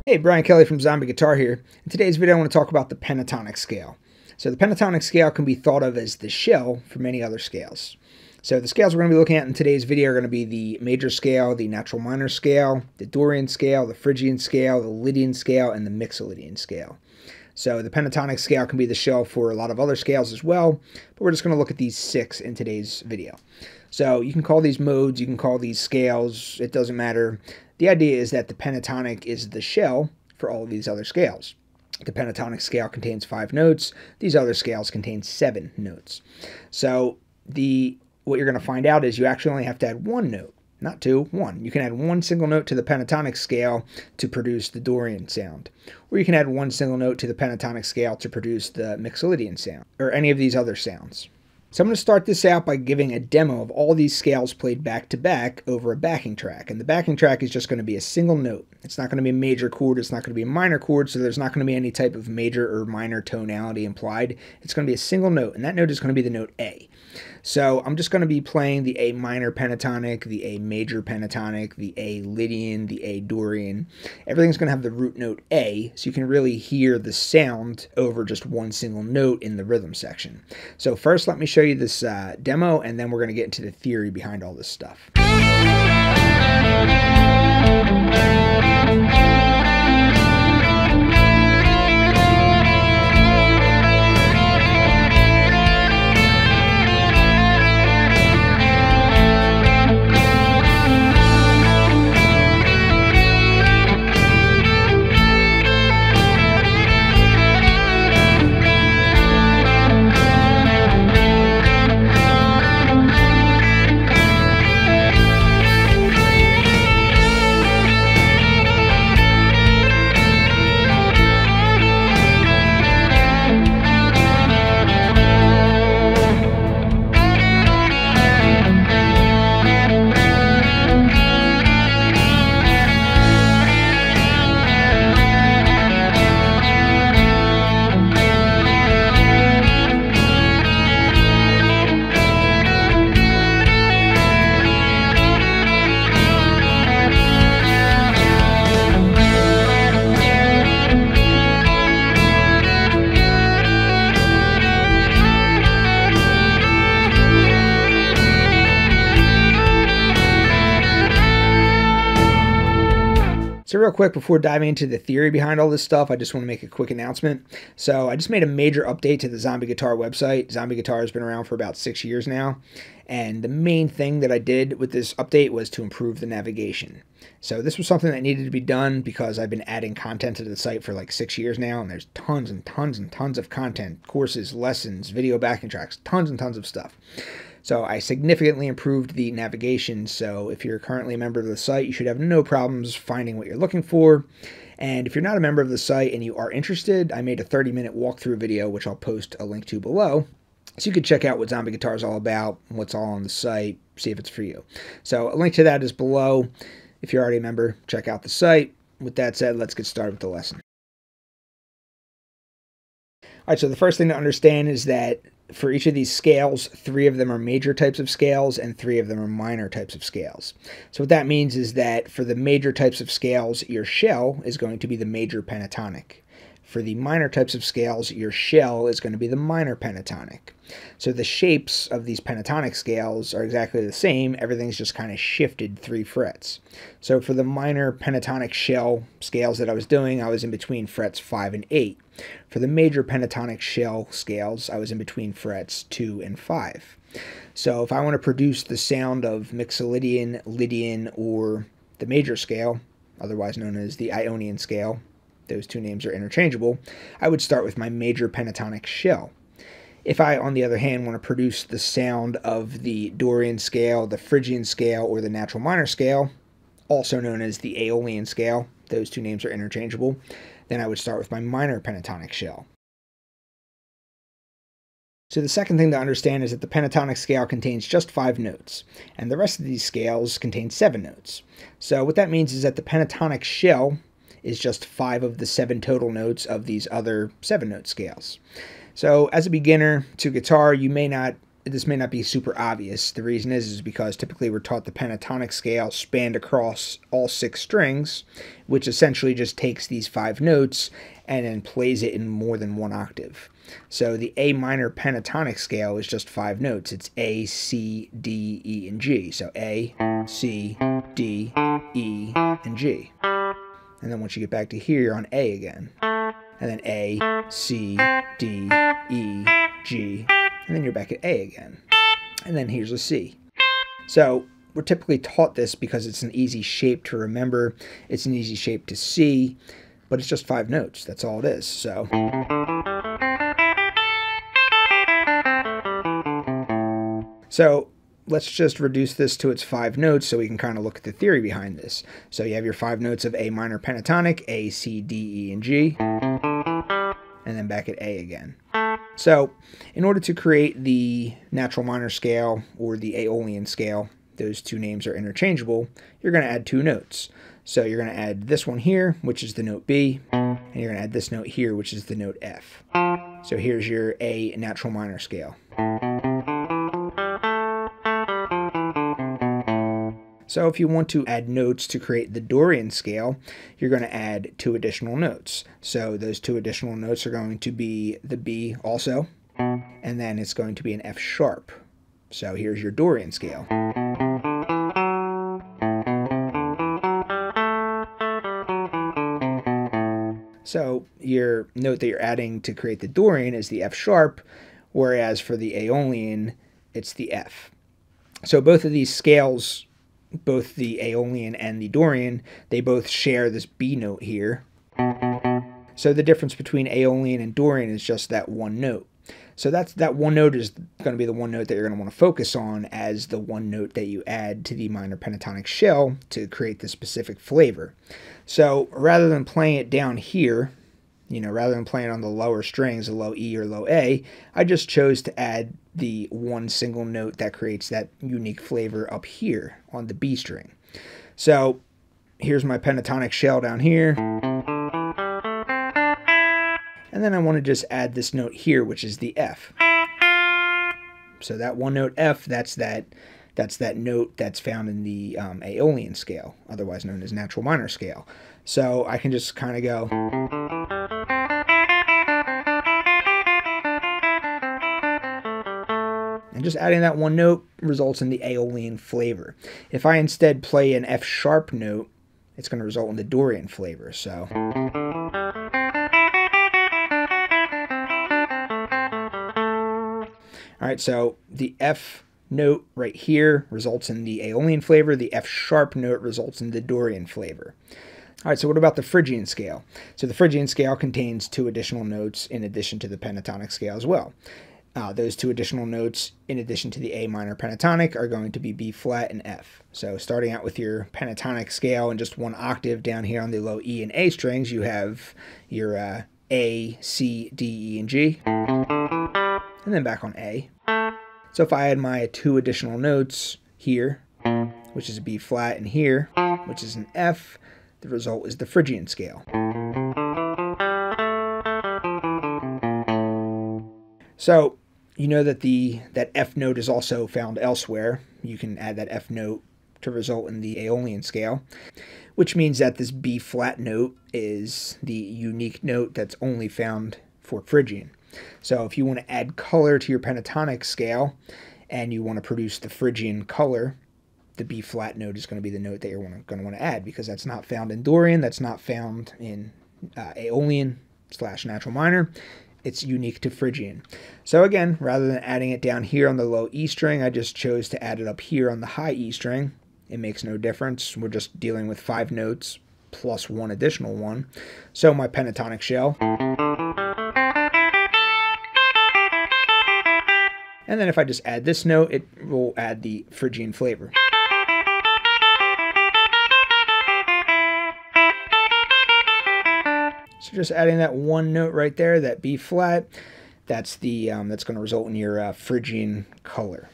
Hey, Brian Kelly from Zombie Guitar here. In today's video, I want to talk about the pentatonic scale. So the pentatonic scale can be thought of as the shell for many other scales. So the scales we're going to be looking at in today's video are going to be the major scale, the natural minor scale, the Dorian scale, the Phrygian scale, the Lydian scale, and the Mixolydian scale. So the pentatonic scale can be the shell for a lot of other scales as well, but we're just going to look at these 6 in today's video. So you can call these modes, you can call these scales, it doesn't matter. The idea is that the pentatonic is the shell for all of these other scales. The pentatonic scale contains 5 notes. These other scales contain 7 notes. So what you're going to find out is you actually only have to add 1 note, not 2, 1. You can add 1 single note to the pentatonic scale to produce the Dorian sound. Or you can add 1 single note to the pentatonic scale to produce the Mixolydian sound, or any of these other sounds. So I'm going to start this out by giving a demo of all these scales played back to back over a backing track. And the backing track is just going to be a single note. It's not going to be a major chord, it's not going to be a minor chord, so there's not going to be any type of major or minor tonality implied. It's going to be a single note, and that note is going to be the note A. So I'm just going to be playing the A minor pentatonic, the A major pentatonic, the A Lydian, the A Dorian. Everything's going to have the root note A, so you can really hear the sound over just one single note in the rhythm section. So first let me show you this demo, and then we're going to get into the theory behind all this stuff. So real quick, before diving into the theory behind all this stuff, I just want to make a quick announcement. So I just made a major update to the Zombie Guitar website. Zombie Guitar has been around for about 6 years now. And the main thing that I did with this update was to improve the navigation. So this was something that needed to be done because I've been adding content to the site for like 6 years now. And there's tons and tons and tons of content, courses, lessons, video backing tracks, tons and tons of stuff. So I significantly improved the navigation, so if you're currently a member of the site, you should have no problems finding what you're looking for. And if you're not a member of the site and you are interested, I made a 30-minute walkthrough video, which I'll post a link to below. So you can check out what Zombie Guitar is all about, what's all on the site, see if it's for you. So a link to that is below. If you're already a member, check out the site. With that said, let's get started with the lesson. All right, so the first thing to understand is that for each of these scales, 3 of them are major types of scales and 3 of them are minor types of scales. So what that means is that for the major types of scales, your shell is going to be the major pentatonic. For the minor types of scales, your shell is going to be the minor pentatonic. So the shapes of these pentatonic scales are exactly the same. Everything's just kind of shifted 3 frets. So for the minor pentatonic shell scales that I was doing, I was in between frets 5 and 8. For the major pentatonic shell scales, I was in between frets 2 and 5. So if I want to produce the sound of Mixolydian, Lydian, or the major scale, otherwise known as the Ionian scale, those 2 names are interchangeable, I would start with my major pentatonic shell. If I, on the other hand, want to produce the sound of the Dorian scale, the Phrygian scale, or the natural minor scale, also known as the Aeolian scale, those 2 names are interchangeable, then I would start with my minor pentatonic shell. So the second thing to understand is that the pentatonic scale contains just 5 notes, and the rest of these scales contain 7 notes. So what that means is that the pentatonic shell is just 5 of the 7 total notes of these other 7-note scales. So as a beginner to guitar, you may not this may not be super obvious. The reason is because typically we're taught the pentatonic scale spanned across all 6 strings, which essentially just takes these 5 notes and then plays it in more than one octave. So the A minor pentatonic scale is just 5 notes. It's A, C, D, E, and G. So A, C, D, E, and G. And then once you get back to here, you're on A again. And then A, C, D, E, G, and then you're back at A again. And then here's a C. So we're typically taught this because it's an easy shape to remember, it's an easy shape to see, but it's just 5 notes. That's all it is. So let's just reduce this to its 5 notes so we can kind of look at the theory behind this. So you have your 5 notes of A minor pentatonic, A, C, D, E, and G, and then back at A again. So in order to create the natural minor scale or the Aeolian scale, those 2 names are interchangeable, you're going to add 2 notes. So you're going to add this one here, which is the note B, and you're going to add this note here, which is the note F. So here's your A natural minor scale. So if you want to add notes to create the Dorian scale, you're going to add 2 additional notes. So those 2 additional notes are going to be the B also, and then it's going to be an F sharp. So here's your Dorian scale. So your note that you're adding to create the Dorian is the F sharp, whereas for the Aeolian, it's the F. So both of these scales, both the Aeolian and the Dorian, they both share this B note here. So the difference between Aeolian and Dorian is just that one note. So that one note is going to be the one note that you're going to want to focus on as the one note that you add to the minor pentatonic shell to create the specific flavor. So rather than playing it down here, rather than playing on the lower strings, the low E or low A, I just chose to add the one single note that creates that unique flavor up here on the B string. So here's my pentatonic shell down here. And then I want to just add this note here, which is the F. So that one note F, that's that note that's found in the Aeolian scale, otherwise known as natural minor scale. So I can just kind of go. And just adding that one note results in the Aeolian flavor. If I instead play an F sharp note, it's going to result in the Dorian flavor. So. All right, so the F note right here results in the Aeolian flavor. The F sharp note results in the Dorian flavor. All right, so what about the Phrygian scale? So the Phrygian scale contains 2 additional notes in addition to the pentatonic scale as well. Those 2 additional notes in addition to the A minor pentatonic are going to be B flat and F. So starting out with your pentatonic scale and just 1 octave down here on the low E and A strings, you have your A, C, D, E, and G. And then back on A. So if I add my 2 additional notes here, which is a B flat, and here, which is an F, the result is the Phrygian scale. So you know that that F note is also found elsewhere. You can add that F note to result in the Aeolian scale, which means that this B flat note is the unique note that's only found for Phrygian. So if you want to add color to your pentatonic scale and you want to produce the Phrygian color, the B flat note is going to be the note that you're going to want to add, because that's not found in Dorian, that's not found in Aeolian / natural minor. It's unique to Phrygian. So again, rather than adding it down here on the low E string, I just chose to add it up here on the high E string. It makes no difference. We're just dealing with 5 notes plus 1 additional one. So my pentatonic shell. And then if I just add this note, it will add the Phrygian flavor. So just adding that one note right there, that B flat, that's going to result in your Phrygian color.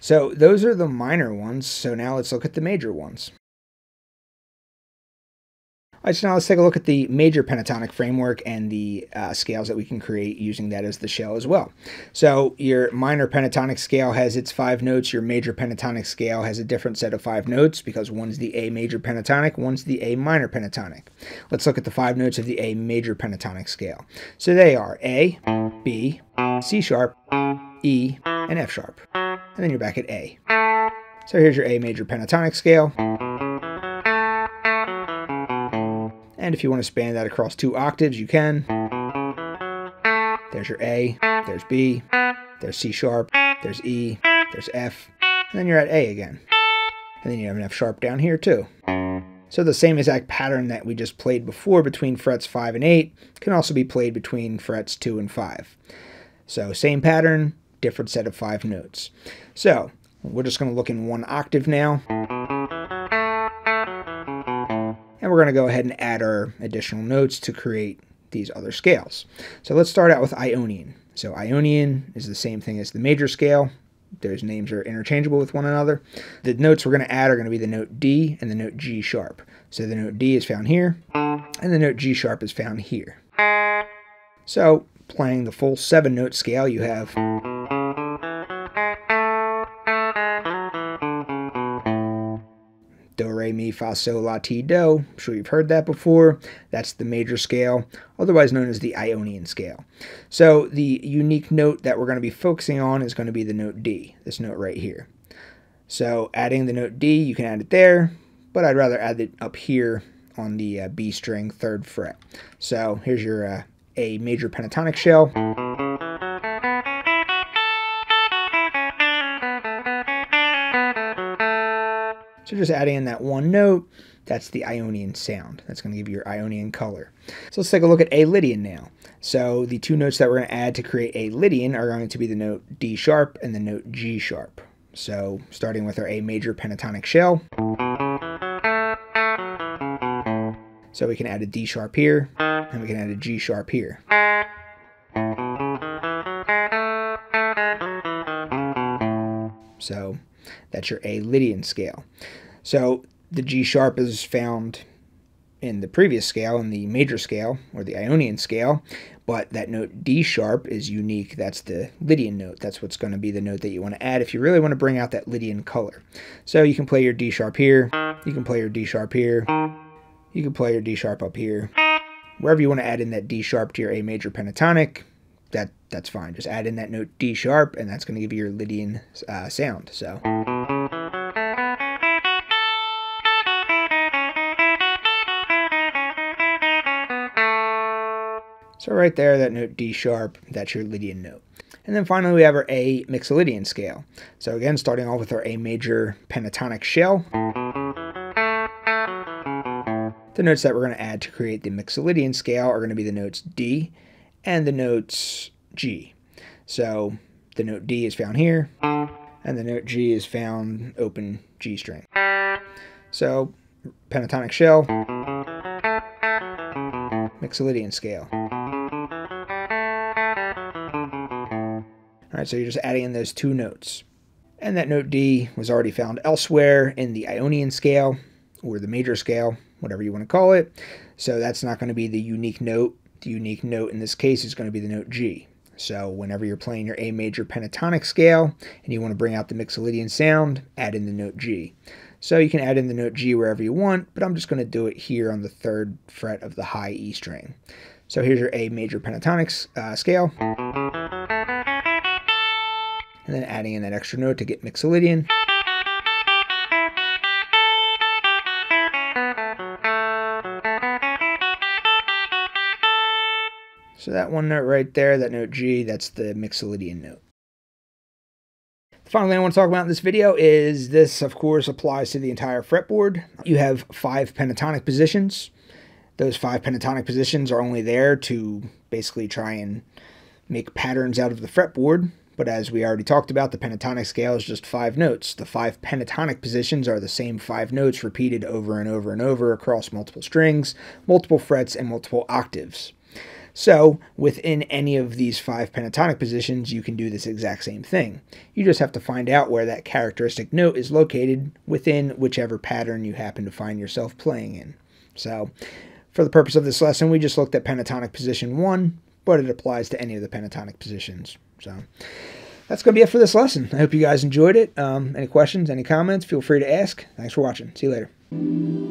So those are the minor ones. So now let's look at the major ones. Alright, so now let's take a look at the major pentatonic framework and the scales that we can create using that as the shell as well. So your minor pentatonic scale has its 5 notes. Your major pentatonic scale has a different set of 5 notes because one's the A major pentatonic, one's the A minor pentatonic. Let's look at the 5 notes of the A major pentatonic scale. So they are A, B, C sharp, E, and F sharp. And then you're back at A. So here's your A major pentatonic scale. And if you want to span that across 2 octaves, you can. There's your A, there's B, there's C sharp, there's E, there's F, and then you're at A again. And then you have an F sharp down here too. So the same exact pattern that we just played before between frets 5 and 8 can also be played between frets 2 and 5. So same pattern, different set of 5 notes. So we're just going to look in 1 octave now. And we're going to go ahead and add our additional notes to create these other scales. So let's start out with Ionian. So Ionian is the same thing as the major scale. Those names are interchangeable with one another. The notes we're going to add are going to be the note D and the note G sharp. So the note D is found here, and the note G sharp is found here. So playing the full 7-note scale, you have Do, Re, Mi, Fa, Sol, La, Ti, Do. I'm sure you've heard that before. That's the major scale, otherwise known as the Ionian scale. So the unique note that we're going to be focusing on is going to be the note D, this note right here. So adding the note D, you can add it there, but I'd rather add it up here on the B string 3rd fret. So here's your A major pentatonic shell. So just adding in that 1 note, that's the Ionian sound. That's going to give you your Ionian color. So let's take a look at A Lydian now. So the 2 notes that we're going to add to create A Lydian are going to be the note D sharp and the note G sharp. So starting with our A major pentatonic shell. So we can add a D sharp here, and we can add a G sharp here. So that's your A Lydian scale. So the G sharp is found in the previous scale, in the major scale, or the Ionian scale, but that note D sharp is unique. That's the Lydian note. That's what's going to be the note that you want to add if you really want to bring out that Lydian color. So you can play your D sharp here, you can play your D sharp here, you can play your D sharp up here. Wherever you want to add in that D sharp to your A major pentatonic, that's fine. Just add in that note D sharp, and that's going to give you your Lydian sound. So right there, that note D sharp, that's your Lydian note. And then finally we have our A mixolydian scale. So again, starting off with our A major pentatonic shell. The notes that we're going to add to create the mixolydian scale are going to be the notes D and the notes G. So the note D is found here, and the note G is found open G string. So pentatonic shell, mixolydian scale. Alright, so you're just adding in those 2 notes. And that note D was already found elsewhere in the Ionian scale, or the major scale, whatever you want to call it. So that's not going to be the unique note. The unique note in this case is going to be the note G. So whenever you're playing your A major pentatonic scale and you want to bring out the mixolydian sound, add in the note G. So you can add in the note G wherever you want, but I'm just going to do it here on the 3rd fret of the high E string. So here's your A major pentatonic scale. And then adding in that extra note to get mixolydian. So that 1 note right there, that note G, that's the mixolydian note. The final thing I want to talk about in this video is this, of course, applies to the entire fretboard. You have 5 pentatonic positions. Those 5 pentatonic positions are only there to basically try and make patterns out of the fretboard. But as we already talked about, the pentatonic scale is just 5 notes. The 5 pentatonic positions are the same 5 notes repeated over and over and over across multiple strings, multiple frets, and multiple octaves. So within any of these 5 pentatonic positions, you can do this exact same thing. You just have to find out where that characteristic note is located within whichever pattern you happen to find yourself playing in. So For the purpose of this lesson, we just looked at pentatonic position 1, but it applies to any of the pentatonic positions. So that's going to be it for this lesson. I hope you guys enjoyed it. Any questions, any comments, feel free to ask. Thanks for watching. See you later.